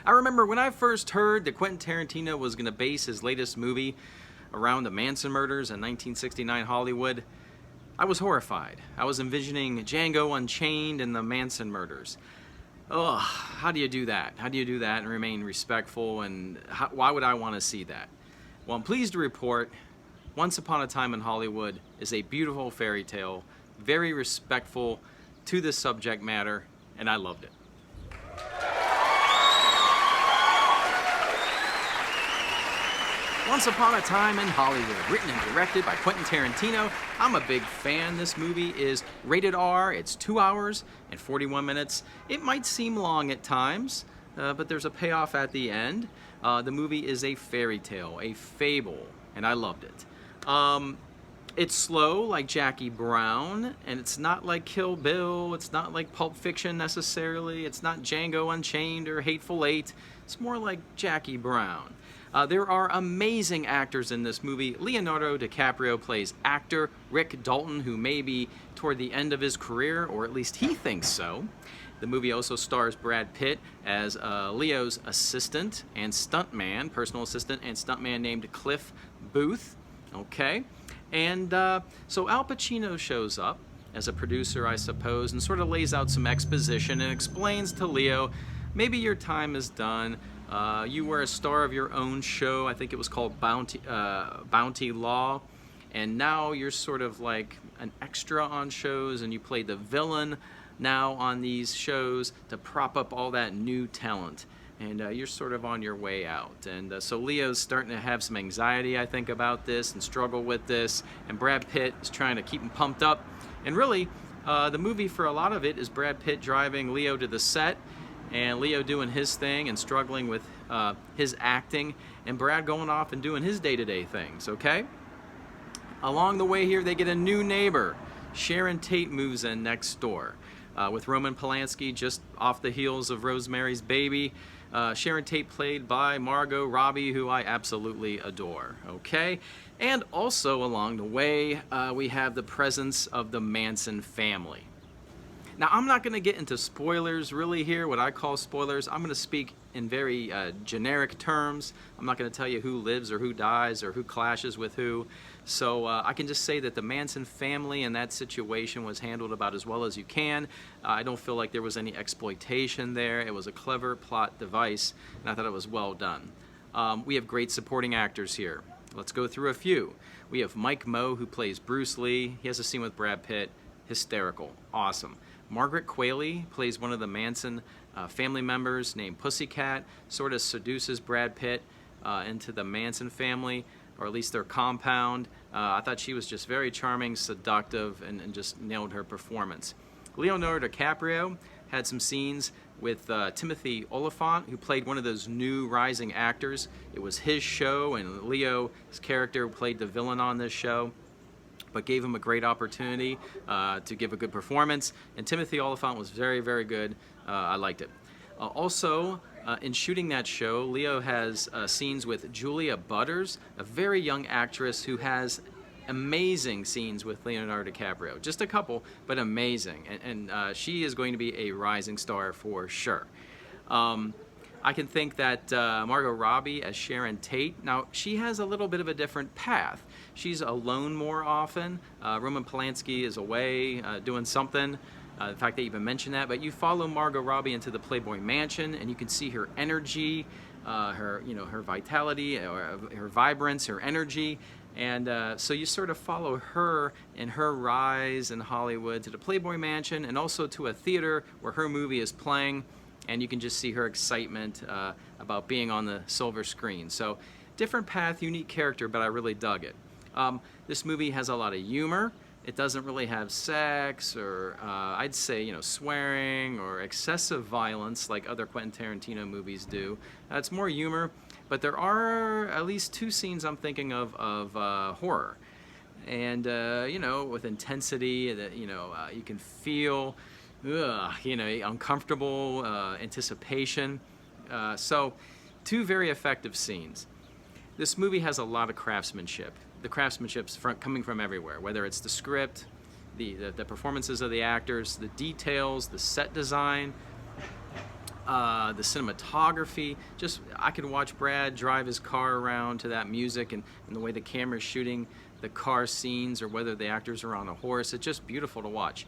I remember when I first heard that Quentin Tarantino was going to base his latest movie around the Manson murders in 1969 Hollywood, I was horrified. I was envisioning Django Unchained and the Manson murders. Ugh, how do you do that? How do you do that and remain respectful, and why would I want to see that? Well, I'm pleased to report Once Upon a Time in Hollywood is a beautiful fairy tale, very respectful to the subject matter, and I loved it. Once Upon a Time in Hollywood, written and directed by Quentin Tarantino. I'm a big fan. This movie is rated R. It's 2 hours and 41 minutes. It might seem long at times, but there's a payoff at the end. The movie is a fairy tale, a fable, and I loved it. It's slow like Jackie Brown, and it's not like Kill Bill. It's not like Pulp Fiction necessarily. It's not Django Unchained or Hateful Eight. It's more like Jackie Brown. There are amazing actors in this movie. Leonardo DiCaprio plays actor Rick Dalton, who may be toward the end of his career, or at least he thinks so. The movie also stars Brad Pitt as Leo's assistant and stuntman, personal assistant and stuntman named Cliff Booth. Okay, and so Al Pacino shows up as a producer, I suppose, and sort of lays out some exposition and explains to Leo, maybe your time is done. You were a star of your own show. I think it was called Bounty Law. And now you're sort of like an extra on shows, and you play the villain now on these shows to prop up all that new talent. And you're sort of on your way out. And so Leo's starting to have some anxiety, I think, about this and struggle with this. And Brad Pitt is trying to keep him pumped up. And really, the movie for a lot of it is Brad Pitt driving Leo to the set, and Leo doing his thing and struggling with his acting, and Brad going off and doing his day-to-day things, okay? Along the way here, they get a new neighbor. Sharon Tate moves in next door with Roman Polanski just off the heels of Rosemary's Baby. Sharon Tate played by Margot Robbie, who I absolutely adore, okay? And also along the way, we have the presence of the Manson family. Now, I'm not going to get into spoilers really here, what I call spoilers. I'm going to speak in very generic terms. I'm not going to tell you who lives or who dies or who clashes with who. So I can just say that the Manson family in that situation was handled about as well as you can. I don't feel like there was any exploitation there. It was a clever plot device, and I thought it was well done. We have great supporting actors here. Let's go through a few. We have Mike Moe, who plays Bruce Lee. He has a scene with Brad Pitt. Hysterical. Awesome. Margaret Qualley plays one of the Manson family members named Pussycat, sort of seduces Brad Pitt into the Manson family, or at least their compound. I thought she was just very charming, seductive, and just nailed her performance. Leonardo DiCaprio had some scenes with Timothy Olyphant, who played one of those new rising actors. It was his show, and Leo's character played the villain on this show, but gave him a great opportunity to give a good performance. And Timothy Olyphant was very, very good. I liked it. Also, in shooting that show, Leo has scenes with Julia Butters, a very young actress who has amazing scenes with Leonardo DiCaprio. Just a couple, but amazing. And she is going to be a rising star for sure. I can think that Margot Robbie as Sharon Tate, now she has a little bit of a different path. She's alone more often. Roman Polanski is away doing something. In fact, they even mention that. But you follow Margot Robbie into the Playboy Mansion, and you can see her energy, her vitality, her vibrance, her energy. And so you sort of follow her in her rise in Hollywood to the Playboy Mansion, and also to a theater where her movie is playing. And you can just see her excitement about being on the silver screen. So different path, unique character, but I really dug it. This movie has a lot of humor. It doesn't really have sex or I'd say swearing or excessive violence like other Quentin Tarantino movies do. It's more humor, but there are at least 2 scenes I'm thinking of horror. And with intensity that you can feel uncomfortable anticipation. So 2 very effective scenes. This movie has a lot of craftsmanship. The craftsmanship's coming from everywhere, whether it's the script, the performances of the actors, the details, the set design. The cinematography, just I could watch Brad drive his car around to that music, and the way the camera's shooting the car scenes, or whether the actors are on a horse. It's just beautiful to watch.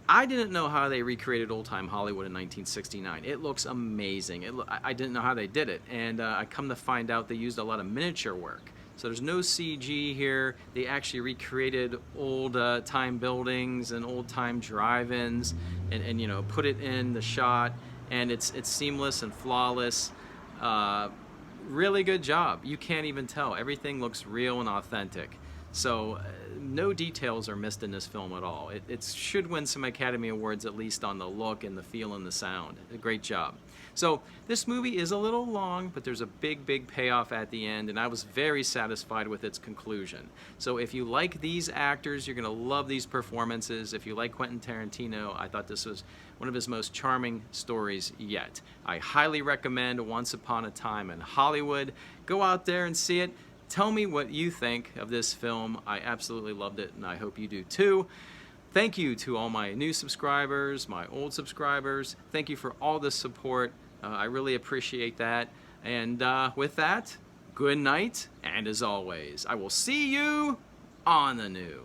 I didn't know how they recreated old-time Hollywood in 1969. It looks amazing. I didn't know how they did it, and I come to find out they used a lot of miniature work. So there's no CG here. They actually recreated old-time buildings and old-time drive-ins, and you know, put it in the shot, and it's seamless and flawless. Really good job. You can't even tell. Everything looks real and authentic. So no details are missed in this film at all. It should win some Academy Awards, at least on the look and the feel and the sound. A great job. So this movie is a little long, but there's a big payoff at the end, and I was very satisfied with its conclusion. So if you like these actors, you're going to love these performances. If you like Quentin Tarantino, I thought this was one of his most charming stories yet. I highly recommend Once Upon a Time in Hollywood. Go out there and see it. Tell me what you think of this film. I absolutely loved it, and I hope you do too. Thank you to all my new subscribers, my old subscribers. Thank you for all the support. I really appreciate that. And with that, good night, and as always, I will see you on the new.